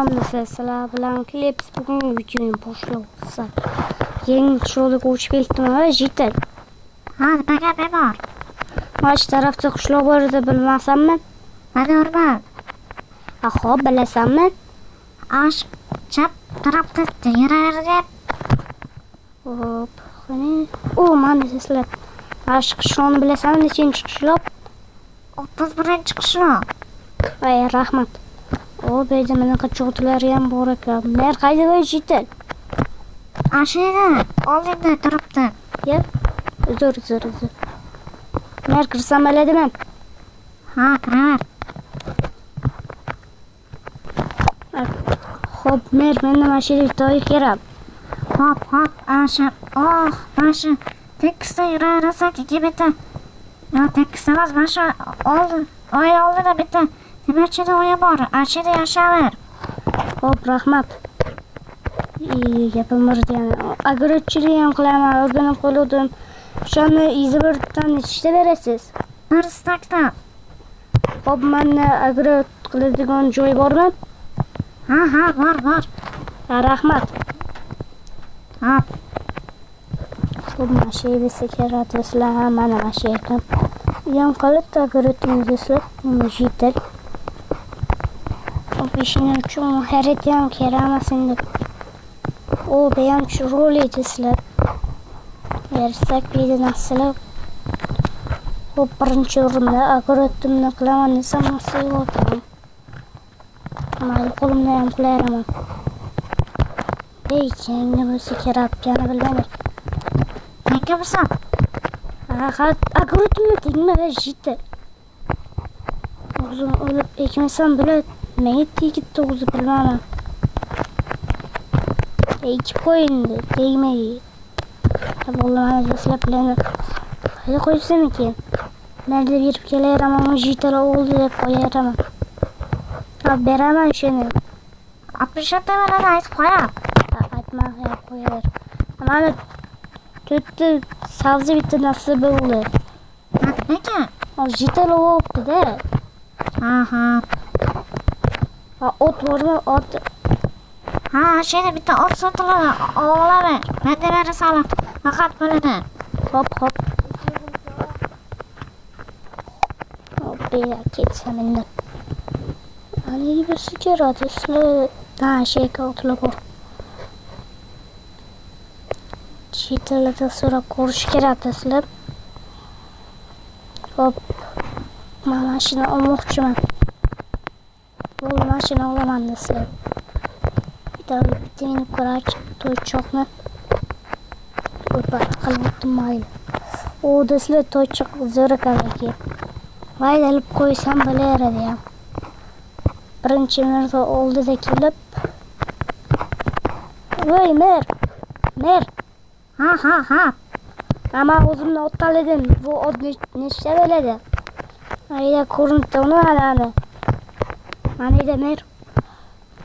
Salom sizlar bilan Klips bugungi videoni boshlayapmiz. Yangi qishloqqa ko'chib keldim va Jital. Ha, nimaga bemor? Mana shu tarafda qishloq bor edi, bilmasammi? Bilmayman. Xo'p, bilasanmi? Ash chap tarafda yuravergan. Xo'p, qani. Mana sizlar. Mana shu qishloqni bilasanmi? Nechinchi qishloq? 31-chi qishloq. Ay, rahmat. Bu yerda menaqa cho'g'tilar ham bor ekan. Men qayda voy Jital? Ashina oldingda turibdi. Yep. Uzr. Men kirsam bo'ladimi? Ha, kiraver. Xo'p, menda mashina to'y kerak. Hop, asha. Masha. Tekisda yuraverasan ikki bitta. Yo, tekis emas, masha oldida bitta. Temirchida o'ya bor. Ashida yashaver. Xo'p, rahmat. Gapim bordi yani. Agrotchilik ham qilaman, o'rganib qoldim. O'shani izbirdan nechta berasiz? Bir stakdan. Xo'p, menda agrot qiladigan joy bormi? Ha, bor. Rahmat. Ha. Xo'p, mashina bo'lsa kerak sizlar, mana mashina ekan. Yam qilib agrotni deslar, Jital. Ishini uchun xarid ham kerak emas endi. Buyam shu rol etisizlar. Bersak bir narsalar. Xo'p, birinchi o'rinda agrotimni qilaman desam, nasib yo'q. Mayli, qo'limda ham qilaman. Yangi bo'lsa kerak, yana bilmayman. Yangi bo'lsa? Agrotimni tegma Jital. O'zim o'lib ekmasam bo'ladi. Menga tegibdi o'zi bilmayman. Ekib qo'yindi, tegmaydi. Vallahi sizlar bilan qayda qo'ysam ekan? Nerede berib kelaveraman, Jital oldi deb qo'yaveraman. Beraman shuni. Aprishatda mana aytib qo'yam. Aytma, qo'yaver. Mana to'rtta sabzi bitta narsa bo'ldi. Nega? Jital olibdi-da. Ha. Ot bormi? Ot. Ha, shuni bitta ot sotiladi. Olaver. Menda berasan. Faqat bo'ladi. Hop. Bera ketsam endi. Ani birisi kerak, sizlar sheyka o'tlab bor. Jitalda so'rab ko'rish kerak sizlar. Hop. Men mashina olmoqchiman. Bu mashina olaman desizlar. Bitta meni ko'rach to'ychoqni o'pat qilib mayli. Desizlar to'ychoq zo'r ekan. Mayli olib qo'ysam bo'laveradi ham. Birinchi marta oldida kelib. Voy mer. Ha. Ama o'zimni otaladim. Bu ot nechta bo'ladi? Ayda ko'rinibdi uni ana. Mana mer.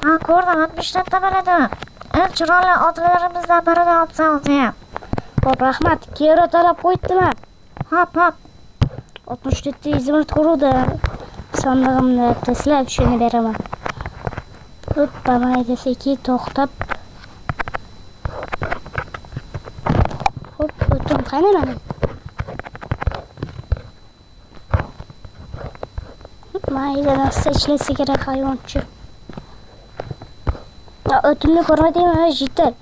Ha, ko'rdim, 60 ta bo'ladi. Eng chiroyli otlarimizdan birini olsam ham. Xo'p, rahmat. Keyinroq talab qo'ydimmi? Hop. 64 ta izmir ko'rdi. Sandig'imni tashlab shuni beraman. Hoppa, mayda sekin to'xtab. Hop, o'tim qani mana? Mayda narsa ishlasa kerak hayvonchi. O'timni ko'rmadingmi, Jital?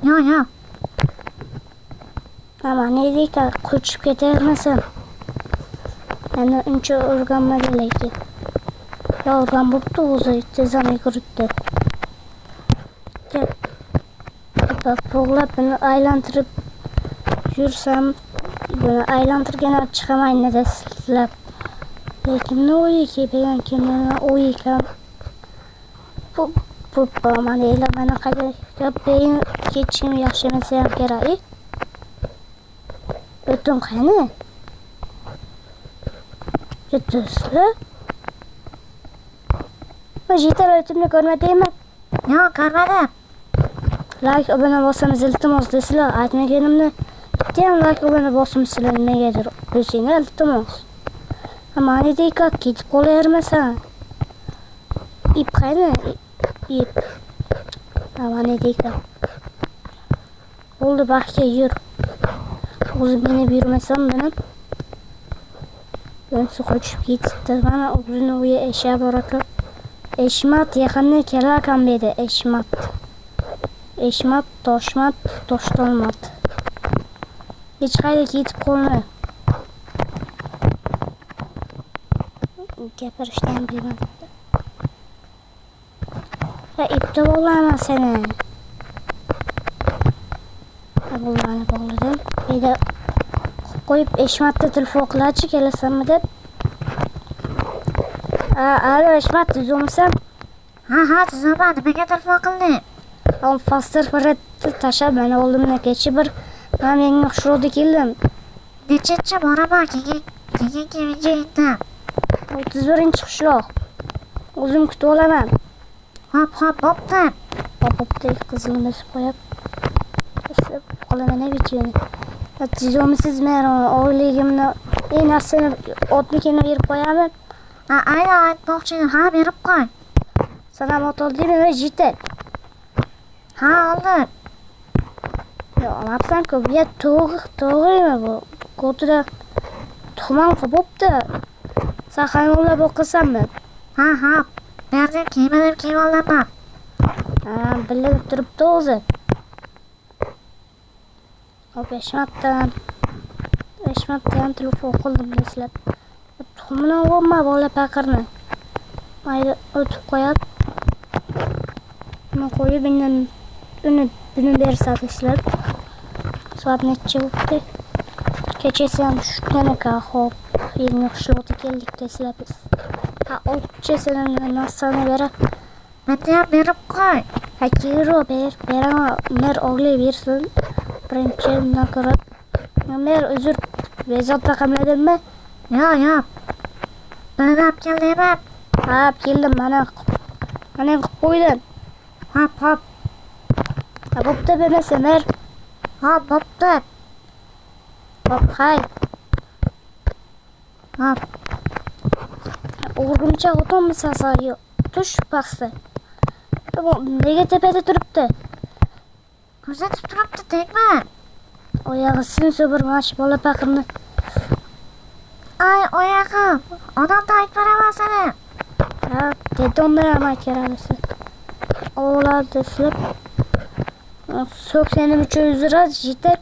Yo. Mana deyka qochib ketavermasin. Ana uncha o'rganmadi lekin. O'rgan bo'pti o'zi, tezam yuguribdi. Bog'lab buni aylantirib yursam, buni aylantirgan chiqamaydi dastlab. Lekin o'yi kelgan kimni o'yi ekan. Mana qayda beyin ketishim yaxshi emas ham kerak. O'tim qani? Yetisizlar? Jital o'timni ko'rmadingmi? Yo, ko'rmadim. Like obuna bosamiz iltimos desizlar. Aytmaganimni bitta ham like obuna bosimsizlar nimagadir. O'zinglar iltimos. Mana deyka ketib qolavermasan. İp qani? ip. Ama ne deydi? Oldu bahçe yürü. O'zim meni buyurmasam benim. Ben qochib ketibdi. Mana o'zini uyi esha boradi. Eshmat yaqinda kelarkan dedi. Eshmat. Eshmat, Toshmat, Toshtolmat. Hech qayerga ketib qolma. Gapirishdan bilmadim. Ha, ipda bo'laman seni. Bo'lmani bog'ladim. Meda qo'yib Eshmatda telefon qilachi kelasanmi deb. Alo Eshmat, tuzumsan? Ha, tuzaman. Nimaga telefon qilding? Am faster faratni tashlab meni oldimdan kechib bir men yangi qishloqda keldim. Nechinchi boraman keyingi videoda. 31-qishloq. O'zim kutib olaman. Hop, bo'pti. Bo'pti, qizimni o'sib qo'yib. Qolaman videoni. Tuzumsiz men oyligimni eng asli otnikini berib qo'yaman. Aynan aytmoqchi edim. Ha, berib qo'y. Salomat oldingmi va jita? Ha, oldim. Yo, olabsan-ku. Bu to'g'rimi bu? Ko'tida tuxman qopibdi. Sen hayvonlar boqasanmi? Ha. Berdim, kiyim olaman. Bilib turibdi o'zi. Hop, Eshmatdan telefon qildim eslab. Tuxumini olma bola paqirni. Mayda o'tib qo'yib. Nima qo'yib buni bersa eslab. Soat necha bo'ldi? Kechasi ham tushgan ekan, xo'p. Yangi qishloqqa keldik eslab. Ha, o'tchasini narsani berib. Menda ham berib qo'y. Ha, kiro beraman. Mer o'g'li bersin. Birinchi nakorat. Mer uzr bezot raqamladimmi? Yo'q. Bilib keldim. Ha, keldim mana qilib qo'ydim. Hop. Ha, bo'pti bermasa mer. Ha, bo'pti. Hop, hay. Hop. O'rgimcha o'tommi sasariyo. Tush pastda. Nega tepada turibdi? Kuzatib turibdi, tegma. Oyog'i sinsa bir mash bola paqirni. Ay, oyog'im. Odamda aytib beraman seni. Ha, dedimda ham aytganamiz. O'g'lar deslab. So'ksanim uchun uzr yetar.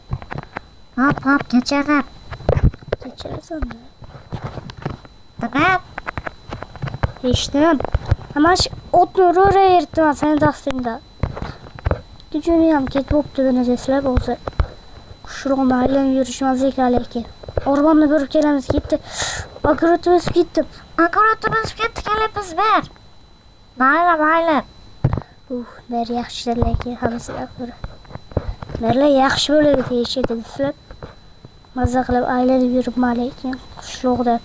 Hop, kechirdim. Kechirasan-da. Nima? Eshitdim. Ama otni ro'rayirdim seni dastingda. Gücünü ham ketib bo'pti buni deslab o'zi. Qishloqni aylanib yurishimiz ekan lekin. O'rmonni ko'rib kelamiz ketdi. Agrootimiz ketdi. Kelibmiz ber. Mayli. Mer yaxshi lekin hammasiga ko'ra. Merlar yaxshi bo'ladi deyishadi deslab. Mazza qilib aylanib yuribman lekin qishloqda.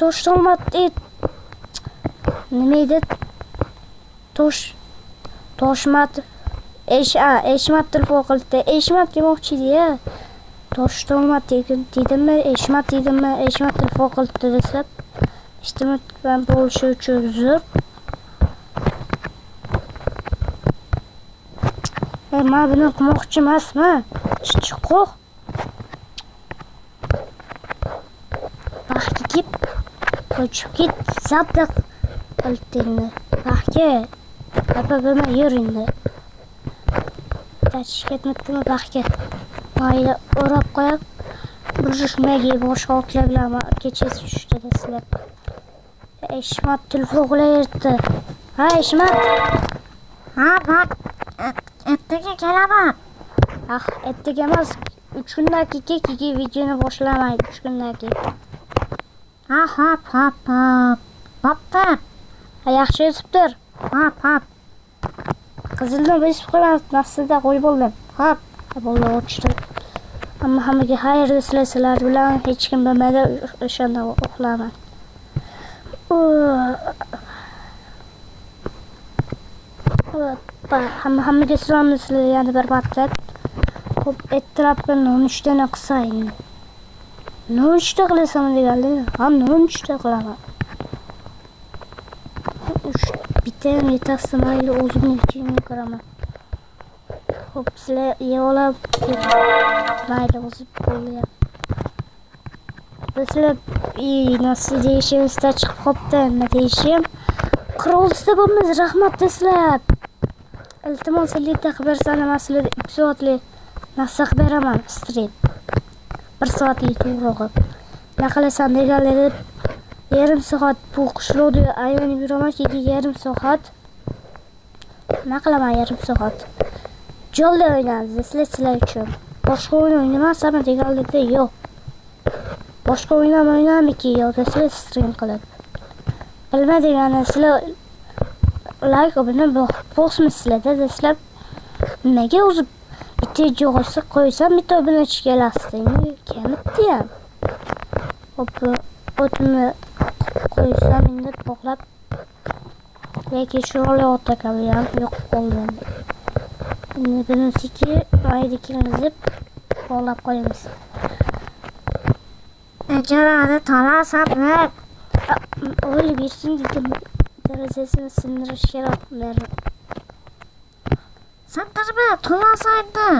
Toshtomat nima edi? Toshmat Eshmat telefon qildi. Eshmat demoqchi edi-ya. Toshtomat dedimmi? Eshmat dedimmi? Eshmat telefon qildi deslab. İşte bo'lishi uchun uzr. Men buni qilmoqchi emasman. Chiqoq. Baxtga kep. Qochib ket. Sabda qiltingni. Baxtga. Baba yuringni. Tashib ketmadimi baxtga? Mayli o'rab qo'yib. Burishmaga boshqa otlar bilan kechasi tushdi deslab. Eshmat telefon qilayapti. Ha, Eshmat. Ha, bak. Ertaga kelaman. Ertaga emas. 3 kundan keyin videoni boshlamaydi 3 kundan keyin. Ha, hop. Bo'pti. Ha, yaxshi yozibdir. Hop. Qizilni besib qo'yamiz, nafsida qo'yib oldim. Hop. Bo'ldi, ochdi. Hammaga xayr sizlar bilan hech kim bilmaydi, o'shanda uxlaman. Hammaga salom sizlar yana bir marta. Xo'p, ertalabki nonuchtani qilsang. Nonuchta qilasan deganlar. Ha, nonuchta qilaman. bitta yettasi mayli o'zimni videomni ko'raman. Xo'p, sizlar yig'lab mayli o'zib bo'lgan. Bizlar nasıl deyishimizda chiqib qopti, nima deyishim? Qirolsizda bo'lmas, rahmat desizlar. Iltimos ellikta xabar sanamasida 2 soatlik nasib beraman stream. 1 soatlik to'g'ri. Nima qilasan deganlar deb yarim soat bu qishloqda aylanib yuraman, yarim soat. Nima qilaman yarim soat? Jolda o'ynaymiz sizlar uchun. Boshqa o'yin o'ynamasam deganlarda yo'q. Boshqa o'yin o'ynamiki yo'q desizlar stream qilib. Bilmadim sizlar like bilan bosmisizlar desizlar. Nimaga o'zi bitta jo'g'isi qo'ysam bitta bilan chiqalasizmi? Kamiddi ham. Hop, o'tni qo'ysam endi bog'lab lekin shuroli otakabi ham yo'q qolgan. Endi birinchiki maydikimizni deb bog'lab qo'yamiz. Ijarani to'lasammi? O'ylab bersin dedim. Derazasini sindirish kerak. Sindirma, to'lasaydin.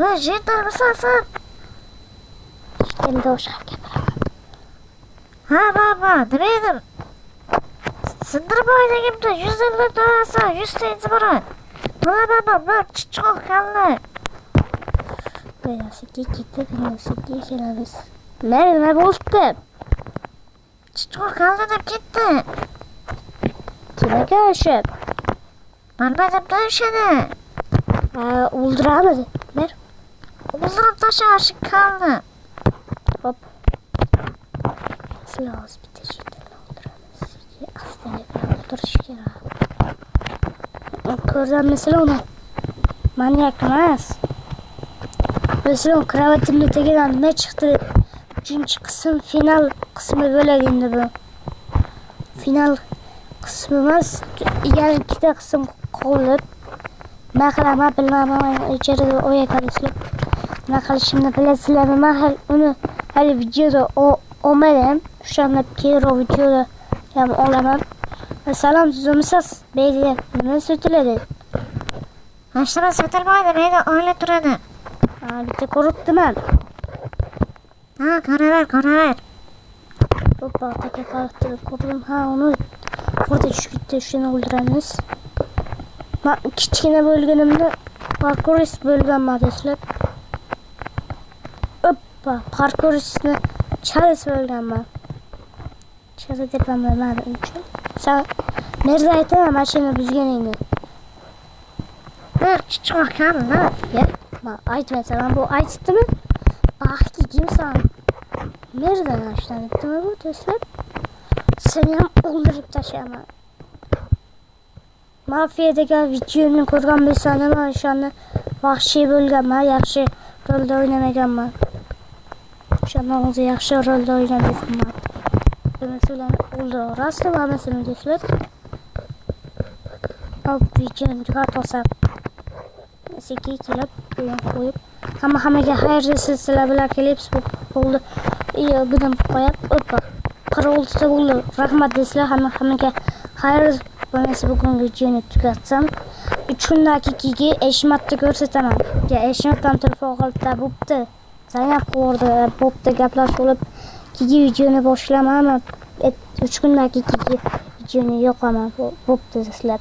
Va jetarmisan sen? Endi o'sha gapiraman. Ha, baba, demaydim. Sindirib o'ynagimda 150 to'lasa 100 tengsi bor. To'la baba, bir chichoq kallar. Berasiga ketib, berasiga kelamiz. Nima bo'ldi? Chichoq kallar deb ketdi. Kimga o'shib? Bilmadim o'shani. O'ldiramidi? Ber. O'ldirib tashlash kalni. Hop. Sizlar bitta shekilda o'ldiramiz. Astalik o'ldirish kerak. Ko'rganmisizlar uni? Manyak emas. Mesela kravatimni tagidan nima chiqdi? 3-qism final qismi bo'ladi endi bu. Final qismi emas, yana ikkita qism qolib. Nima qilaman bilmayman, ichida o'ylayapsizlar. Nima qilishimni bilasizlarmi? Men uni hali videoda olmadim. O'shanda keyinroq videoda ham olaman. Salom tuzumsiz beydi. Nima so'tiladi? Hech nima so'tilmaydi, meni o'ylab turadi. Bitta ko'ribdiman. Ha, ko'raver. Hoppa, taka qilib ko'rdim. Ha, uni xuddi tushibdi, shuni o'ldiramiz. Men kichkina bo'lganimda parkurist bo'lganman desizlar. Hoppa, parkuristni chalis bo'lganman. Chalis deb bilmadim uchun. Sen nerda aytaman mashina buzganingni? Bir chichoq kalni. Ben aytmasam bu aytdimi? Baxtga kimsan? Nereden açtın etdimi bu desizlar? Seni ham o'ldirib tashlaman. Mafiyadagi videoni ko'rgan bo'lsangiz, men o'shani vahshiy bo'lganman, yaxshi rolda o'ynamaganman. O'shanda o'zi yaxshi rolda o'ynaganman. Demasizlar, o'ldiraverasizlar, hammasini desizlar. Hop, videoni tugatib sekin kelib qo'yib hammaga xayr sizlar bilan kelib bo'ldi. Bugun qo'yib o'pa qirolda bo'ldi. Rahmat desizlar hammaga xayr. Bo'lmasa bugungi videoni tugatsam 3 kundan keyingi Eshmatni ko'rsataman. Eshmatdan telefon qilibdi, bo'pti. Zaynab qo'rdi, bo'pti gaplashib olib keyingi videoni boshlaman. 3 kundan keyingi videoni yo'qaman. Bo'pti sizlar.